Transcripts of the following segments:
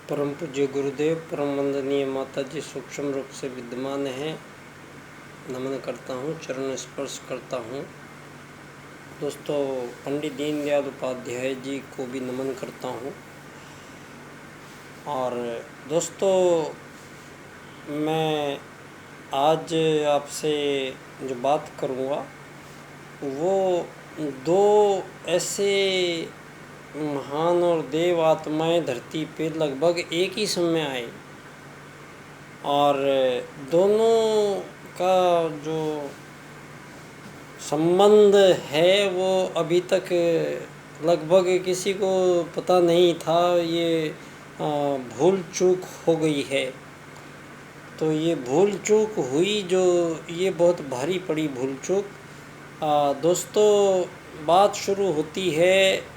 परम पूज्य गुरुदेव, परम वंदनीय माता जी सूक्ष्म रूप से विद्यमान हैं। नमन करता हूँ, चरण स्पर्श करता हूँ। दोस्तों, पंडित दीनदयाल उपाध्याय जी को भी नमन करता हूँ। और दोस्तों, मैं आज आपसे जो बात करूँगा वो दो ऐसे महान और देव आत्माएं धरती पे लगभग एक ही समय आए और दोनों का जो संबंध है वो अभी तक लगभग किसी को पता नहीं था। ये भूल चूक हो गई है। तो ये भूल चूक हुई जो ये बहुत भारी पड़ी भूल चूक। दोस्तों, बात शुरू होती है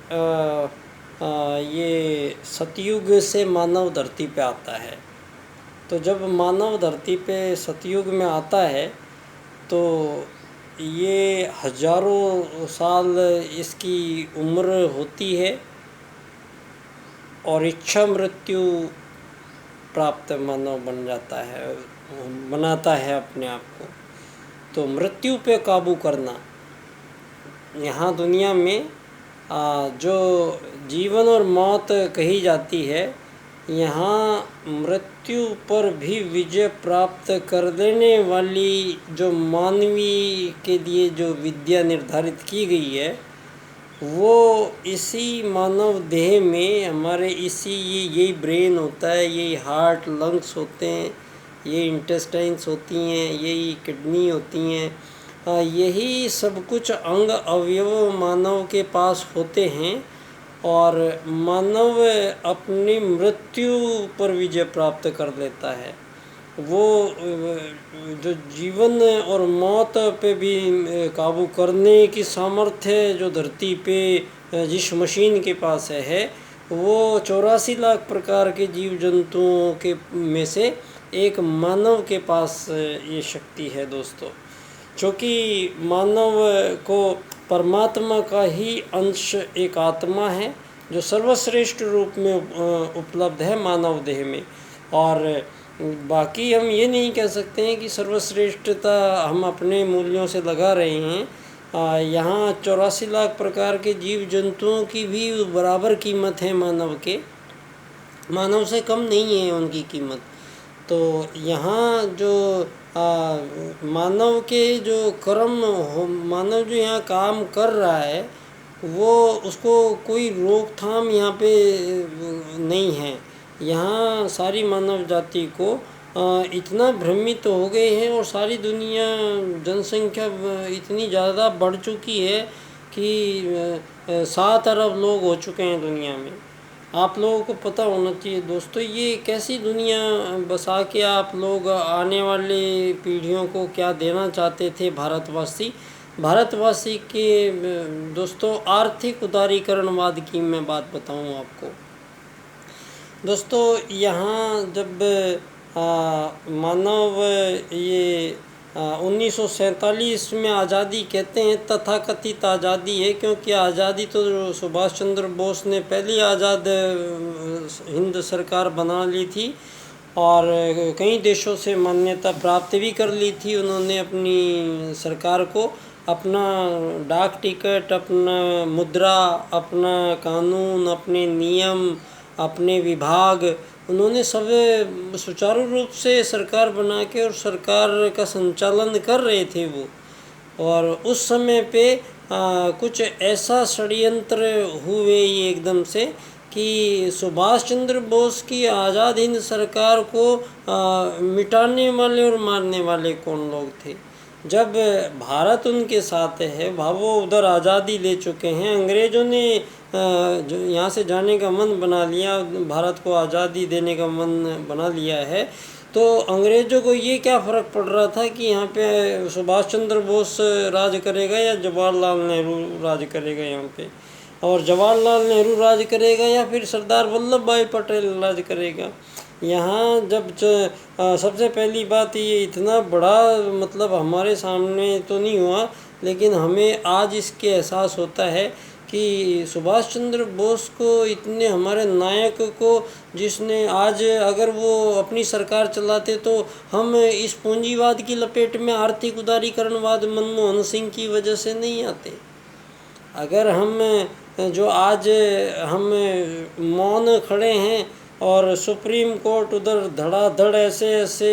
ये सतयुग से मानव धरती पे आता है। तो जब मानव धरती पे सतयुग में आता है तो ये हजारों साल इसकी उम्र होती है और इच्छा मृत्यु प्राप्त मानव बन जाता है, बनाता है अपने आप को। तो मृत्यु पे काबू करना, यहाँ दुनिया में जो जीवन और मौत कही जाती है, यहाँ मृत्यु पर भी विजय प्राप्त कर देने वाली जो मानवी के लिए जो विद्या निर्धारित की गई है वो इसी मानव देह में हमारे इसी यही ब्रेन होता है, यही हार्ट लंग्स होते हैं, ये इंटेस्टाइन्स होती हैं, यही किडनी होती हैं, यही सब कुछ अंग अवयव मानव के पास होते हैं। और मानव अपनी मृत्यु पर विजय प्राप्त कर लेता है। वो जो जीवन और मौत पे भी काबू करने की सामर्थ्य जो धरती पे जिस मशीन के पास है वो 84 लाख प्रकार के जीव जंतुओं के में से एक मानव के पास ये शक्ति है। दोस्तों, क्योंकि मानव को परमात्मा का ही अंश एक आत्मा है जो सर्वश्रेष्ठ रूप में उपलब्ध है मानव देह में। और बाकी हम ये नहीं कह सकते हैं कि सर्वश्रेष्ठता हम अपने मूल्यों से लगा रहे हैं। यहाँ 84 लाख प्रकार के जीव जंतुओं की भी बराबर कीमत है मानव के, मानव से कम नहीं है उनकी कीमत। तो यहाँ जो मानव के जो कर्म हो, मानव जो यहाँ काम कर रहा है वो उसको कोई रोकथाम यहाँ पे नहीं है। यहाँ सारी मानव जाति को इतना भ्रमित हो गए हैं और सारी दुनिया जनसंख्या इतनी ज़्यादा बढ़ चुकी है कि 7 अरब लोग हो चुके हैं दुनिया में। आप लोगों को पता होना चाहिए दोस्तों, ये कैसी दुनिया बसा के आप लोग आने वाले पीढ़ियों को क्या देना चाहते थे। भारतवासी के दोस्तों आर्थिक उदारीकरणवाद की मैं बात बताऊं आपको। दोस्तों, यहाँ जब मानव ये 1947 में आज़ादी कहते हैं, तथाकथित आज़ादी है, क्योंकि आज़ादी तो सुभाष चंद्र बोस ने पहली आज़ाद हिंद सरकार बना ली थी और कई देशों से मान्यता प्राप्त भी कर ली थी उन्होंने अपनी सरकार को। अपना डाक टिकट, अपना मुद्रा, अपना कानून, अपने नियम, अपने विभाग, उन्होंने सब सुचारू रूप से सरकार बना के और सरकार का संचालन कर रहे थे वो। और उस समय पे कुछ ऐसा षड्यंत्र हुए ये एकदम से कि सुभाष चंद्र बोस की आज़ाद हिंद सरकार को मिटाने वाले और मारने वाले कौन लोग थे। जब भारत उनके साथ है, वो उधर आज़ादी ले चुके हैं, अंग्रेज़ों ने जो यहाँ से जाने का मन बना लिया, भारत को आज़ादी देने का मन बना लिया है, तो अंग्रेज़ों को ये क्या फ़र्क पड़ रहा था कि यहाँ पे सुभाष चंद्र बोस राज करेगा या जवाहरलाल नेहरू राज करेगा यहाँ पे, और जवाहरलाल नेहरू राज करेगा या फिर सरदार वल्लभ भाई पटेल राज करेगा। यहाँ जब सबसे पहली बात ये इतना बड़ा मतलब हमारे सामने तो नहीं हुआ, लेकिन हमें आज इसके एहसास होता है कि सुभाष चंद्र बोस को, इतने हमारे नायक को, जिसने आज अगर वो अपनी सरकार चलाते तो हम इस पूंजीवाद की लपेट में, आर्थिक उदारीकरणवाद मनमोहन सिंह की वजह से नहीं आते। अगर हम जो आज हम मौन खड़े हैं और सुप्रीम कोर्ट उधर धड़ाधड़ ऐसे ऐसे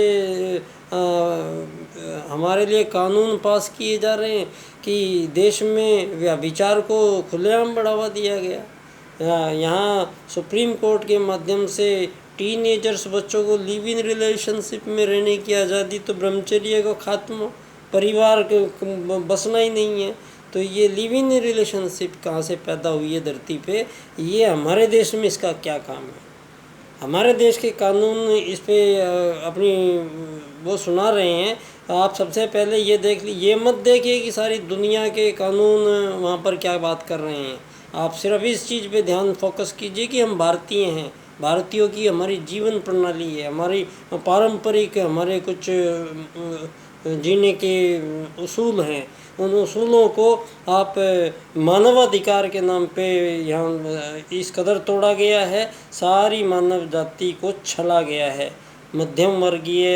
हमारे लिए कानून पास किए जा रहे हैं कि देश में व्यभिचार को खुलेआम बढ़ावा दिया गया। यहाँ सुप्रीम कोर्ट के माध्यम से टीनेजर्स बच्चों को लिव इन रिलेशनशिप में रहने की आज़ादी, तो ब्रह्मचर्य का खात्मा, परिवार बसना ही नहीं है। तो ये लिव इन रिलेशनशिप कहाँ से पैदा हुई है धरती पे? ये हमारे देश में इसका क्या काम है? हमारे देश के कानून इस पे अपनी वो सुना रहे हैं। आप सबसे पहले ये देख ये मत देखिए कि सारी दुनिया के कानून वहाँ पर क्या बात कर रहे हैं। आप सिर्फ इस चीज़ पे ध्यान फोकस कीजिए कि हम भारतीय हैं, भारतीयों की हमारी जीवन प्रणाली है, हमारी पारंपरिक हमारे कुछ जीने के उसूल हैं। उन उसूलों को आप मानवाधिकार के नाम पे यहाँ इस कदर तोड़ा गया है, सारी मानव जाति को छला गया है। मध्यम वर्गीय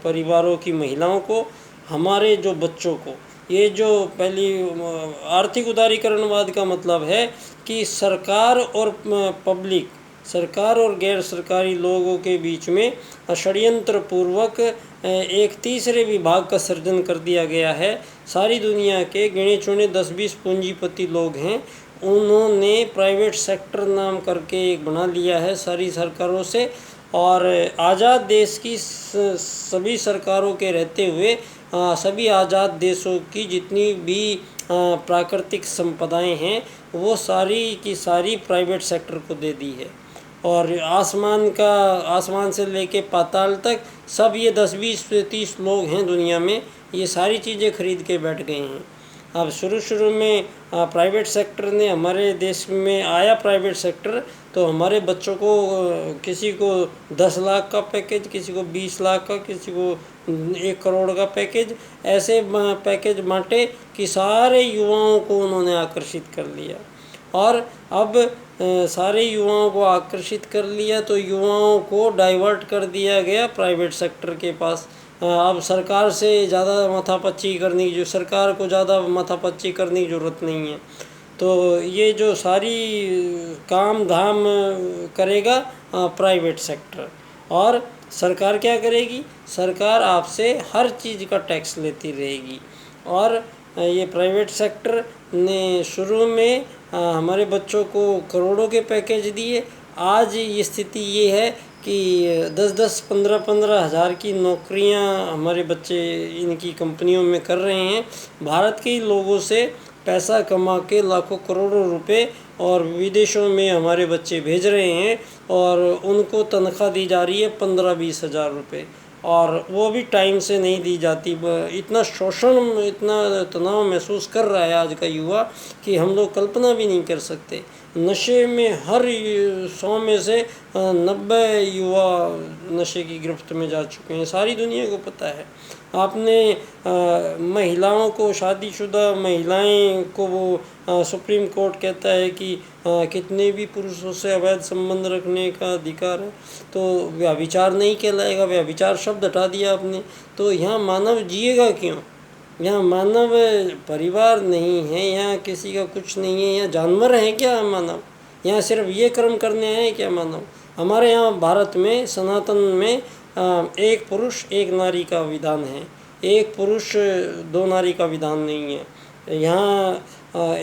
परिवारों की महिलाओं को, हमारे जो बच्चों को, ये जो पहली आर्थिक उदारीकरणवाद का मतलब है कि सरकार और पब्लिक, सरकार और गैर सरकारी लोगों के बीच में षड्यंत्र पूर्वक एक तीसरे विभाग का सृजन कर दिया गया है। सारी दुनिया के गिने चुने 10-20 पूंजीपति लोग हैं, उन्होंने प्राइवेट सेक्टर नाम करके एक बना लिया है सारी सरकारों से, और आज़ाद देश की सभी सरकारों के रहते हुए सभी आज़ाद देशों की जितनी भी प्राकृतिक संपदाएं हैं वो सारी की सारी प्राइवेट सेक्टर को दे दी है। और आसमान से लेके पाताल तक सब ये 10-20-30 लोग हैं दुनिया में, ये सारी चीज़ें खरीद के बैठ गए हैं। अब शुरू में प्राइवेट सेक्टर ने हमारे देश में आया, प्राइवेट सेक्टर तो हमारे बच्चों को, किसी को 10 लाख का पैकेज, किसी को 20 लाख का, किसी को 1 करोड़ का पैकेज, ऐसे पैकेज बांटे कि सारे युवाओं को उन्होंने आकर्षित कर लिया। और अब सारे युवाओं को आकर्षित कर लिया तो युवाओं को डाइवर्ट कर दिया गया प्राइवेट सेक्टर के पास। अब सरकार से ज़्यादा माथापच्ची करने की, जो सरकार को ज़्यादा माथापच्ची करने की ज़रूरत नहीं है। तो ये जो सारी काम धाम करेगा प्राइवेट सेक्टर, और सरकार क्या करेगी? सरकार आपसे हर चीज़ का टैक्स लेती रहेगी। और ये प्राइवेट सेक्टर ने शुरू में हमारे बच्चों को करोड़ों के पैकेज दिए। आज ये स्थिति ये है कि 10-10, 15-15 हज़ार की नौकरियां हमारे बच्चे इनकी कंपनियों में कर रहे हैं। भारत के लोगों से पैसा कमा के लाखों करोड़ों रुपए और विदेशों में हमारे बच्चे भेज रहे हैं, और उनको तनख्वाह दी जा रही है 15-20 हज़ार रुपये, और वो भी टाइम से नहीं दी जाती। इतना शोषण, इतना तनाव महसूस कर रहा है आज का युवा कि हम लोग कल्पना भी नहीं कर सकते। नशे में हर 100 में से 90 युवा नशे की गिरफ्त में जा चुके हैं, सारी दुनिया को पता है। आपने महिलाओं को, शादीशुदा महिलाएं को वो सुप्रीम कोर्ट कहता है कि कितने भी पुरुषों से अवैध संबंध रखने का अधिकार है, तो व्यभिचार नहीं कहलाएगा, व्यभिचार शब्द हटा दिया आपने। तो यहाँ मानव जिएगा क्यों? यहाँ मानव परिवार नहीं है, यहाँ किसी का कुछ नहीं है, यहाँ जानवर हैं क्या मानव? यहाँ सिर्फ ये कर्म करने हैं क्या मानव? हमारे यहाँ भारत में, सनातन में 1 पुरुष 1 नारी का विधान है, 1 पुरुष 2 नारी का विधान नहीं है। यहाँ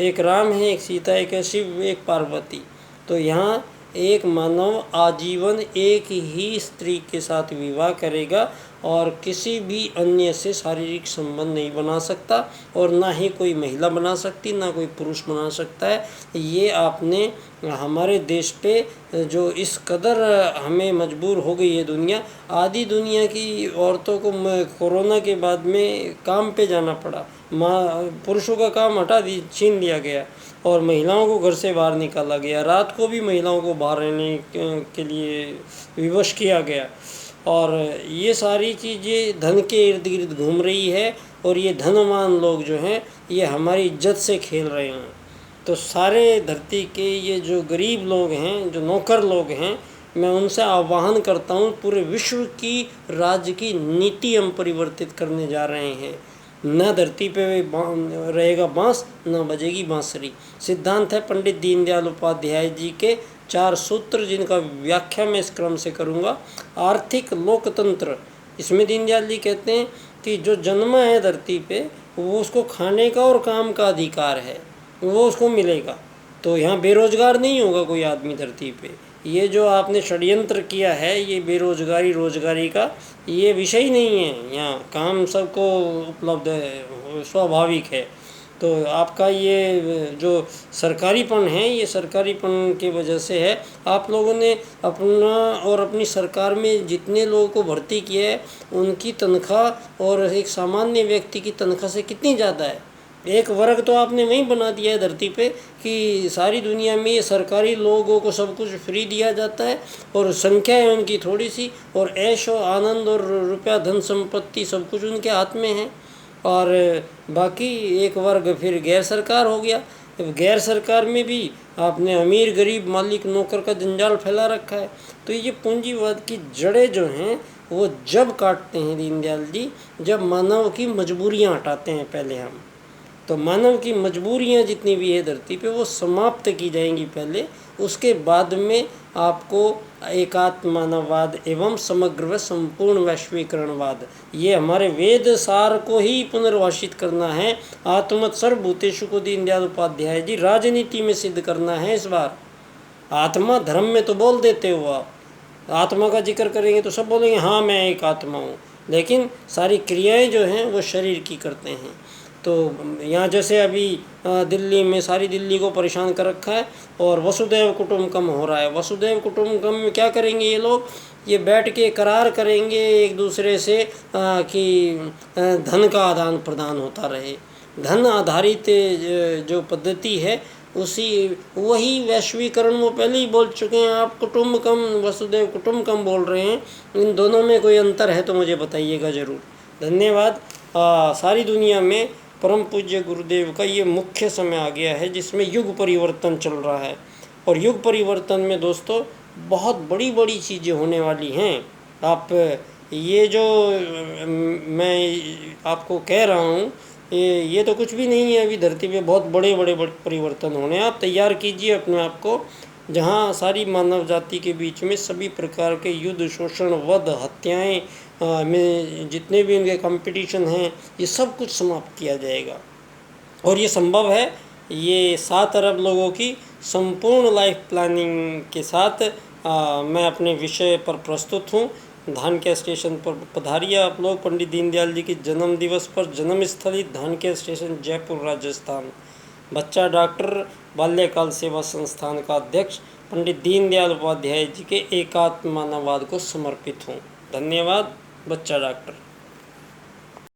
1 राम है, 1 सीता, 1 शिव, 1 पार्वती। तो यहाँ एक मानव आजीवन एक ही स्त्री के साथ विवाह करेगा और किसी भी अन्य से शारीरिक संबंध नहीं बना सकता, और ना ही कोई महिला बना सकती, ना कोई पुरुष बना सकता है। ये आपने हमारे देश पे जो इस कदर हमें मजबूर हो गई है दुनिया, आधी दुनिया की औरतों को कोरोना के बाद में काम पे जाना पड़ा, पुरुषों का काम छीन लिया गया और महिलाओं को घर से बाहर निकाला गया। रात को भी महिलाओं को बाहर रहने के लिए विवश किया गया। और ये सारी चीज़ें धन के इर्द गिर्द घूम रही है, और ये धनवान लोग जो हैं ये हमारी इज्जत से खेल रहे हैं। तो सारे धरती के ये जो गरीब लोग हैं, जो नौकर लोग हैं, मैं उनसे आह्वान करता हूँ, पूरे विश्व की राज्य की नीति हम परिवर्तित करने जा रहे हैं। न धरती पे रहेगा बांस, न बजेगी बांसुरी। सिद्धांत है पंडित दीनदयाल उपाध्याय जी के 4 सूत्र, जिनका व्याख्या मैं इस क्रम से करूँगा। आर्थिक लोकतंत्र, इसमें दीनदयाल जी कहते हैं कि जो जन्मा है धरती पे, वो उसको खाने का और काम का अधिकार है, वो उसको मिलेगा। तो यहाँ बेरोजगार नहीं होगा कोई आदमी धरती पे। ये जो आपने षड्यंत्र किया है, ये बेरोजगारी रोजगारी का ये विषय ही नहीं है। यहाँ काम सबको उपलब्ध है, स्वाभाविक है। तो आपका ये जो सरकारीपन है, ये सरकारीपन की वजह से है। आप लोगों ने अपना और अपनी सरकार में जितने लोगों को भर्ती किया है, उनकी तनख्वाह और एक सामान्य व्यक्ति की तनख्वाह से कितनी ज़्यादा है। एक वर्ग तो आपने वहीं बना दिया है धरती पे कि सारी दुनिया में ये सरकारी लोगों को सब कुछ फ्री दिया जाता है, और संख्या है उनकी थोड़ी सी, और ऐश और आनंद और रुपया धन संपत्ति सब कुछ उनके हाथ में है। और बाकी एक वर्ग फिर गैर सरकार हो गया। गैर सरकार में भी आपने अमीर गरीब मालिक नौकर का जंजाल फैला रखा है। तो ये पूंजीवाद की जड़ें जो हैं, वो जब काटते हैं दीनदयाल जी, जब मानव की मजबूरियां हटाते हैं पहले हम। तो मानव की मजबूरियां जितनी भी है धरती पे, वो समाप्त की जाएंगी पहले। उसके बाद में आपको एकात्म मानववाद एवं समग्र व संपूर्ण वैश्वीकरणवाद, ये हमारे वेद सार को ही पुनर्वासित करना है। आत्मत सर्वभूतेषु को दीनदयाल उपाध्याय जी राजनीति में सिद्ध करना है इस बार। आत्मा धर्म में तो बोल देते हो आप, आत्मा का जिक्र करेंगे तो सब बोलेंगे हाँ मैं एक आत्मा हूँ, लेकिन सारी क्रियाएं जो हैं वो शरीर की करते हैं। तो यहाँ जैसे अभी दिल्ली में सारी दिल्ली को परेशान कर रखा है, और वसुदैव कुटुंबकम हो रहा है। वसुदैव कुटुंबकम में क्या करेंगे ये लोग? ये बैठ के करार करेंगे एक दूसरे से कि धन का आदान प्रदान होता रहे। धन आधारित जो पद्धति है, वही वैश्वीकरण वो पहले ही बोल चुके हैं। आप कुटुंबकम वसुदैव कुटुंबकम बोल रहे हैं, इन दोनों में कोई अंतर है तो मुझे बताइएगा ज़रूर। धन्यवाद। सारी दुनिया में परम पूज्य गुरुदेव का ये मुख्य समय आ गया है, जिसमें युग परिवर्तन चल रहा है। और युग परिवर्तन में दोस्तों बहुत बड़ी बड़ी चीज़ें होने वाली हैं। आप ये जो मैं आपको कह रहा हूँ, ये तो कुछ भी नहीं है। अभी धरती पे बहुत बड़े बड़े परिवर्तन होने हैं। आप तैयार कीजिए अपने आप को, जहाँ सारी मानव जाति के बीच में सभी प्रकार के युद्ध, शोषण, वध, हत्याएं में जितने भी इनके कंपटीशन हैं, ये सब कुछ समाप्त किया जाएगा। और ये संभव है। ये 7 अरब लोगों की संपूर्ण लाइफ प्लानिंग के साथ मैं अपने विषय पर प्रस्तुत हूँ। धानक्या स्टेशन पर पधारिए आप लोग। पंडित दीनदयाल जी के जन्म दिवस पर जन्मस्थली धानक्या स्टेशन, जयपुर, राजस्थान। बच्चा डॉक्टर बाल्यकाल सेवा संस्थान का अध्यक्ष पंडित दीनदयाल उपाध्याय जी के एकात्म मानववाद को समर्पित हूँ। धन्यवाद। बच्चा डॉक्टर।